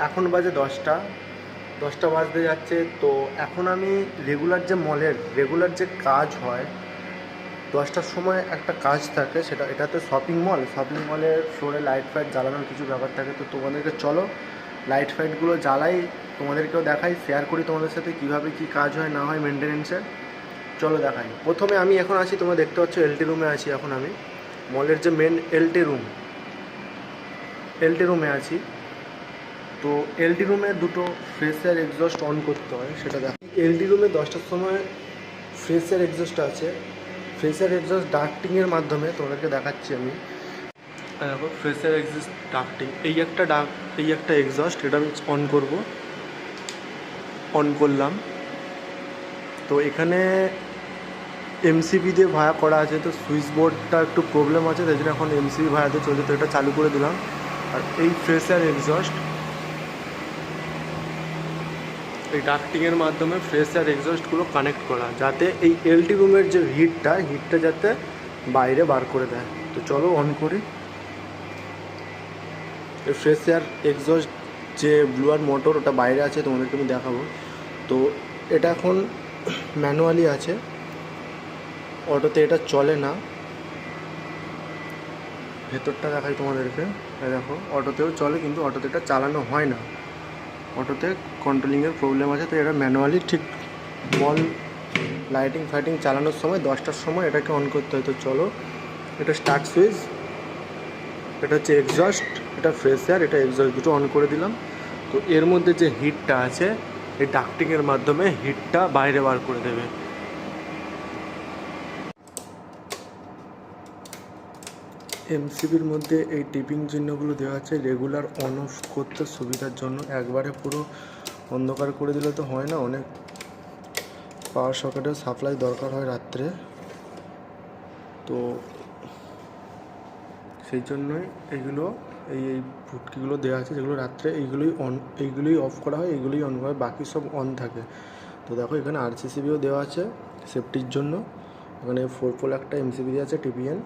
এখন বাজে 10টা বাজতে যাচ্ছে। তো এখন আমি রেগুলার যে কাজ হয় 10টার সময় একটা কাজ থাকে, এটাতে শপিং মলের ফ্লোরে লাইট ফাইট জ্বালানোর কিছু ব্যাপার থাকে। তো তোমাদেরকে চলো লাইট ফাইটগুলো জ্বালাই, তোমাদেরকেও দেখাই, শেয়ার করি তোমাদের সাথে কীভাবে কী কাজ হয় না হয় মেনটেনেন্সের। চলো দেখাই। প্রথমে আমি এখন আছি, তোমরা দেখতে পাচ্ছ এলটি রুমে আছি। এখন আমি মলের যে মেন এলটি রুমে আছি। তো এলটি রুমে দুটো ফ্রেশ এয়ার এক্সস্ট অন করতে হয়, সেটা দেখো। এলটি রুমে 10টার সময় ফ্রেশ এয়ার এক্সস্ট আছে। ফ্রেশ এয়ার এক্সস্ট ডাক্টিংয়ের মাধ্যমে তোমাদেরকে দেখাচ্ছি আমি। দেখো ফ্রেশ এয়ার এক্সস্ট ডাক্টিং, এই একটা এক্সস্ট, এটা আমি অন করলাম। তো এখানে এমসিবি দিয়ে ভায়া করা আছে, তো সুইচ বোর্ডটা একটু প্রবলেম আছে, তাই জন্য এখন এমসিবি ভায়াতে চলছে। তো এটা চালু করে দিলাম। আর এই ফ্রেশ এয়ার এক্সস্ট, এই ডাক্টিংয়ের মাধ্যমে ফ্রেশ এয়ার এক্সস্টগুলো কানেক্ট করা, যাতে এই এলটি রুমের যে হিটটা যাতে বাইরে বার করে দেয়। তো চলো অন করি। এই ফ্রেশ এয়ার এক্সস্ট যে ব্লুয়ার মোটর, ওটা বাইরে আছে, তোমাদেরকে আমি দেখাবো। তো এটা এখন ম্যানুয়ালি আছে, অটোতে এটা চলে না। ভেতরটা দেখাই তোমাদেরকে। দেখো অটোতেও চলে, কিন্তু অটোতে এটা চালানো হয় না, অটোতে কন্ট্রোলিংয়ের প্রবলেম আছে। তো এটা ম্যানুয়ালি ঠিক মল লাইটিং ফাইটিং চালানোর সময় 10টার সময় এটাকে অন করতে হয়। তো চলো, এটা স্টার্ট সুইচ, এটা হচ্ছে এক্সস্ট, এটা ফ্রেশ এয়ার, এটা এক্সস্ট, দুটো অন করে দিলাম। তো এর মধ্যে যে হিটটা আছে, এই ডাক্টিংয়ের মাধ্যমে হিটটা বাইরে বার করে দেবে। এমসিবির মধ্যে এই টিপিং চিহ্নগুলো দেওয়া আছে রেগুলার অন অফ করতে সুবিধার জন্য। একবারে পুরো অন্ধকার করে দিলে তো হয় না, অনেক পাওয়ার সকেটের সাপ্লাই দরকার হয় রাত্রে। তো সেই জন্যই এই ফুটকিগুলো দেওয়া আছে, যেগুলো রাত্রে এইগুলোই অফ করা হয়, এইগুলোই অন করা হয়, বাকি সব অন থাকে। তো দেখো এখানে আরসিসিবিও দেওয়া আছে সেফটির জন্য। এখানে 4 পোল একটা এমসিবি দেওয়া আছে টিপিএন।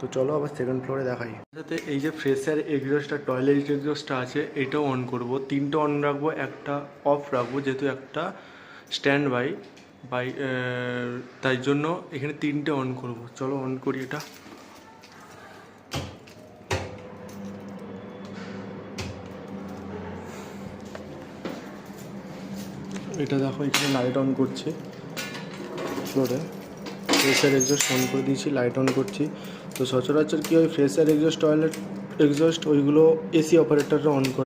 তো চলো আবার সেকেন্ড ফ্লোরে দেখাই। সাথে এই যে ফ্রেশ এয়ার এক্সস্টটা, টয়লেট এক্সস্টটা আছে, এটাও অন করব। 3টে অন রাখবো, একটা অফ রাখবো, যেহেতু একটা স্ট্যান্ড বাই তাই জন্য এখানে 3টে অন করব। চলো অন করি এটা। এটা দেখো এখানে লাইট অন করছি ফ্লোরে, ফ্রেশ এয়ার এক্সস্ট অন করে দিয়েছি, লাইট অন করছি। তো সচরাচর কী হয়, fresh air exhaust, toilet exhaust, ওইগুলো এসি অপারেটররা অন করে।